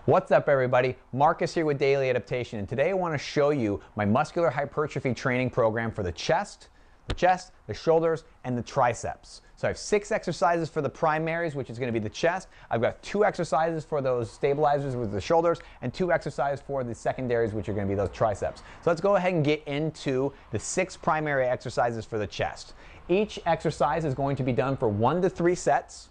What's up, everybody? Marcus here with Daily Adaptation, and today I want to show you my muscular hypertrophy training program for the chest, the shoulders, and the triceps. So I have 6 exercises for the primaries, which is going to be the chest. I've got 2 exercises for those stabilizers with the shoulders, and 2 exercises for the secondaries, which are going to be those triceps. So let's go ahead and get into the 6 primary exercises for the chest. Each exercise is going to be done for 1 to 3 sets,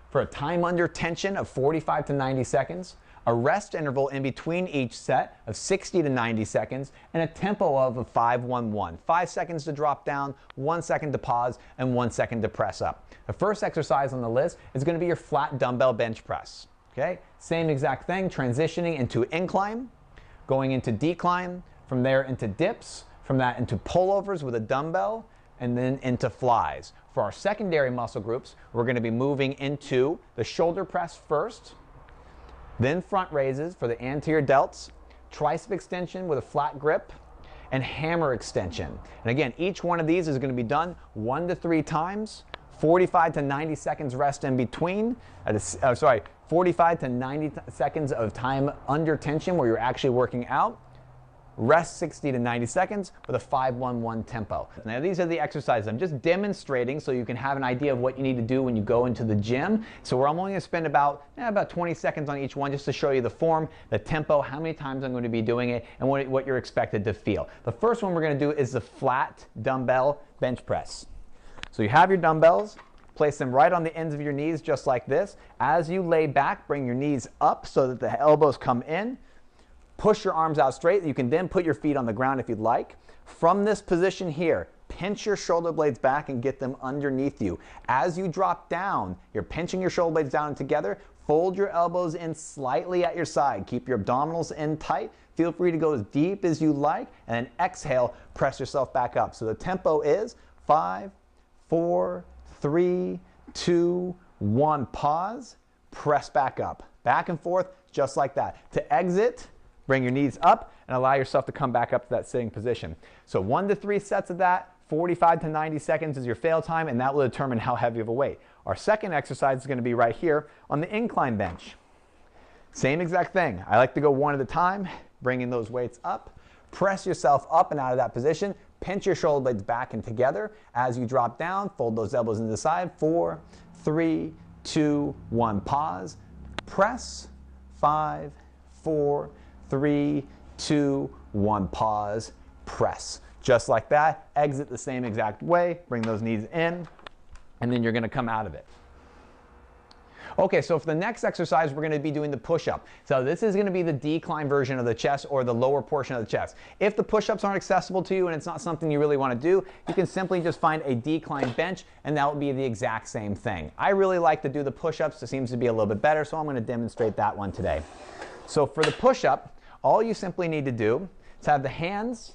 for a time under tension of 45 to 90 seconds, a rest interval in between each set of 60 to 90 seconds, and a tempo of a 5-1-1. 5 seconds to drop down, 1 second to pause, and 1 second to press up. The first exercise on the list is going to be your flat dumbbell bench press. Okay? Same exact thing, transitioning into incline, going into decline, from there into dips, from that into pullovers with a dumbbell, and then into flies. For our secondary muscle groups, we're going to be moving into the shoulder press first, then front raises for the anterior delts, tricep extension with a flat grip, and hammer extension. And again, each one of these is going to be done 1 to 3 times, 45 to 90 seconds rest in between, 45 to 90 seconds of time under tension where you're actually working out, rest 60 to 90 seconds with a 5-1-1 tempo. Now these are the exercises I'm just demonstrating so you can have an idea of what you need to do when you go into the gym. So I'm only going to spend about 20 seconds on each one just to show you the form, the tempo, how many times I'm going to be doing it, and what you're expected to feel. The first one we're going to do is the flat dumbbell bench press. So you have your dumbbells, place them right on the ends of your knees just like this. As you lay back, bring your knees up so that the elbows come in. Push your arms out straight. You can then put your feet on the ground if you'd like. From this position here, pinch your shoulder blades back and get them underneath you. As you drop down, you're pinching your shoulder blades down together. Fold your elbows in slightly at your side. Keep your abdominals in tight. Feel free to go as deep as you like. And then exhale, press yourself back up. So the tempo is 5, 4, 3, 2, 1. Pause, press back up. Back and forth, just like that. To exit, bring your knees up and allow yourself to come back up to that sitting position. So 1 to 3 sets of that, 45 to 90 seconds is your fail time, and that will determine how heavy of a weight. Our second exercise is going to be right here on the incline bench. Same exact thing. I like to go one at a time, bringing those weights up. Press yourself up and out of that position. Pinch your shoulder blades back and together. As you drop down, fold those elbows into the side. 4, 3, 2, 1. Pause. Press. 5, 4, 3, 2, 1. Pause, press. Just like that. Exit the same exact way. Bring those knees in, and then you're going to come out of it. Okay, so for the next exercise, we're going to be doing the push-up. So this is going to be the decline version of the chest, or the lower portion of the chest. If the push-ups aren't accessible to you and it's not something you really want to do, you can simply just find a decline bench, and that will be the exact same thing. I really like to do the push-ups. It seems to be a little bit better, so I'm going to demonstrate that one today. So for the push-up, all you simply need to do is have the hands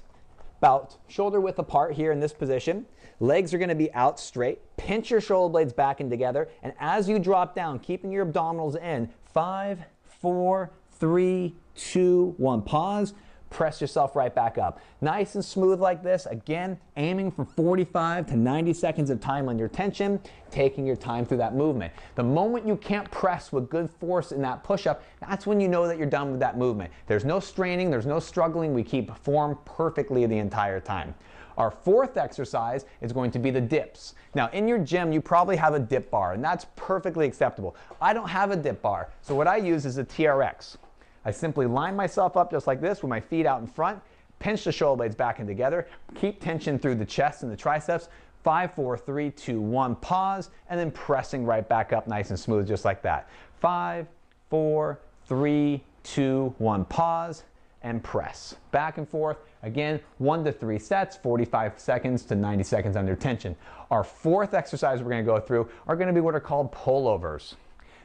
about shoulder width apart here in this position. Legs are going to be out straight. Pinch your shoulder blades back and together. And as you drop down, keeping your abdominals in, 5, 4, 3, 2, 1. Pause. Press yourself right back up. Nice and smooth like this. Again, aiming for 45 to 90 seconds of time under tension, taking your time through that movement. The moment you can't press with good force in that push-up, that's when you know that you're done with that movement. There's no straining, there's no struggling. We keep form perfectly the entire time. Our fourth exercise is going to be the dips. Now, in your gym, you probably have a dip bar, and that's perfectly acceptable. I don't have a dip bar, so what I use is a TRX. I simply line myself up just like this with my feet out in front, pinch the shoulder blades back and together, keep tension through the chest and the triceps. 5, 4, 3, 2, 1. Pause, and then pressing right back up nice and smooth just like that. 5, 4, 3, 2, 1. Pause and press. Back and forth. Again, 1 to 3 sets, 45 seconds to 90 seconds under tension. Our fourth exercise we're going to go through are going to be what are called pullovers.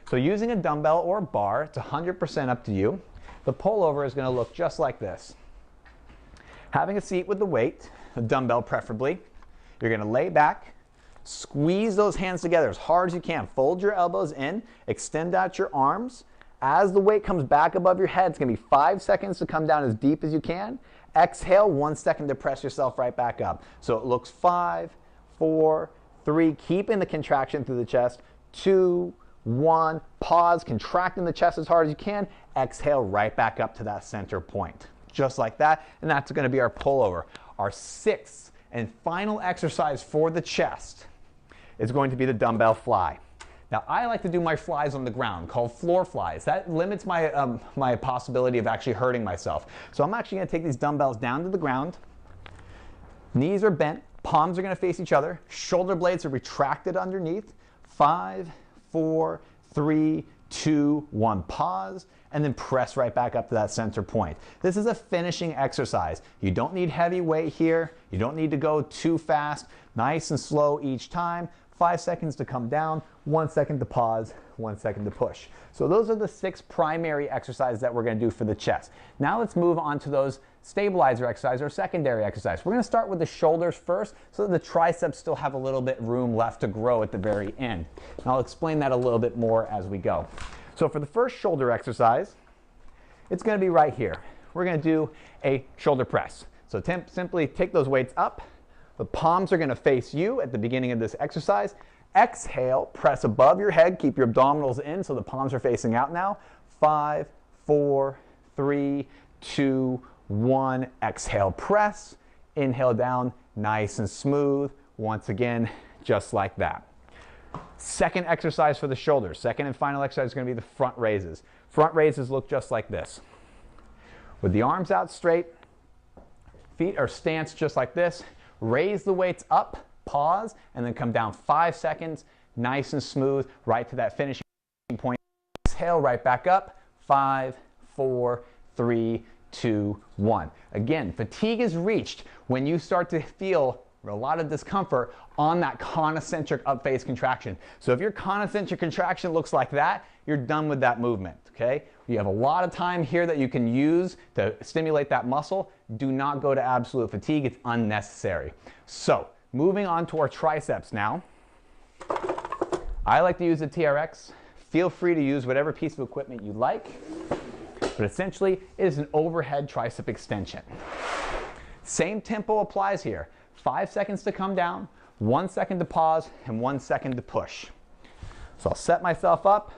So using a dumbbell or a bar, it's 100% up to you. The pullover is going to look just like this. Having a seat with the weight, a dumbbell preferably, you're going to lay back, squeeze those hands together as hard as you can. Fold your elbows in, extend out your arms. As the weight comes back above your head, it's going to be 5 seconds to come down as deep as you can. Exhale, 1 second to press yourself right back up. So it looks 5, 4, 3, keeping the contraction through the chest, 2, one, pause, contracting the chest as hard as you can, exhale right back up to that center point. Just like that, and that's going to be our pullover. Our sixth and final exercise for the chest is going to be the dumbbell fly. Now, I like to do my flies on the ground, called floor flies. That limits my, my possibility of actually hurting myself. So I'm actually going to take these dumbbells down to the ground. Knees are bent, palms are going to face each other, shoulder blades are retracted underneath. 5, 4, 3, 2, 1, pause, and then press right back up to that center point. This is a finishing exercise. You don't need heavy weight here. You don't need to go too fast. Nice and slow each time. 5 seconds to come down, 1 second to pause, 1 second to push. So those are the 6 primary exercises that we're going to do for the chest. Now let's move on to those stabilizer exercises or secondary exercise. We're going to start with the shoulders first so that the triceps still have a little bit room left to grow at the very end. And I'll explain that a little bit more as we go. So for the first shoulder exercise, it's going to be right here. We're going to do a shoulder press. So simply take those weights up. The palms are going to face you at the beginning of this exercise. Exhale, press above your head, keep your abdominals in so the palms are facing out now. 5, 4, 3, 2, 1. Exhale, press. Inhale down, nice and smooth. Once again, just like that. Second exercise for the shoulders. Second and final exercise is going to be the front raises. Front raises look just like this. With the arms out straight, feet are stance just like this. Raise the weights up, pause, and then come down 5 seconds, nice and smooth, right to that finishing point. Exhale, right back up. 5, 4, 3, 2, 1. Again, fatigue is reached when you start to feel a lot of discomfort on that concentric up phase contraction. So if your concentric contraction looks like that, you're done with that movement, okay? You have a lot of time here that you can use to stimulate that muscle. Do not go to absolute fatigue, it's unnecessary. So, moving on to our triceps now. I like to use the TRX. Feel free to use whatever piece of equipment you like, but essentially it is an overhead tricep extension. Same tempo applies here. 5 seconds to come down, 1 second to pause, and 1 second to push. So I'll set myself up.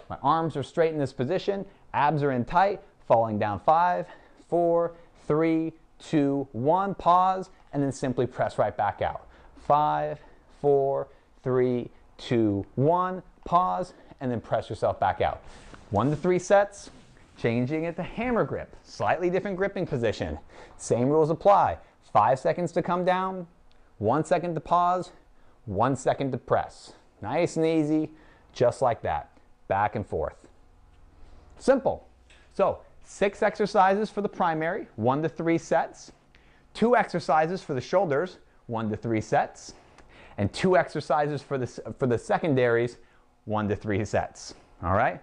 My arms are straight in this position, abs are in tight, falling down 5, 4, 3, 2, 1, pause, and then simply press right back out. 5, 4, 3, 2, 1, pause, and then press yourself back out. 1 to 3 sets, changing it to hammer grip, slightly different gripping position. Same rules apply. 5 seconds to come down, 1 second to pause, 1 second to press. Nice and easy, just like that. Back and forth. Simple. So 6 exercises for the primary, 1 to 3 sets. 2 exercises for the shoulders, 1 to 3 sets. And 2 exercises for the secondaries, 1 to 3 sets. All right?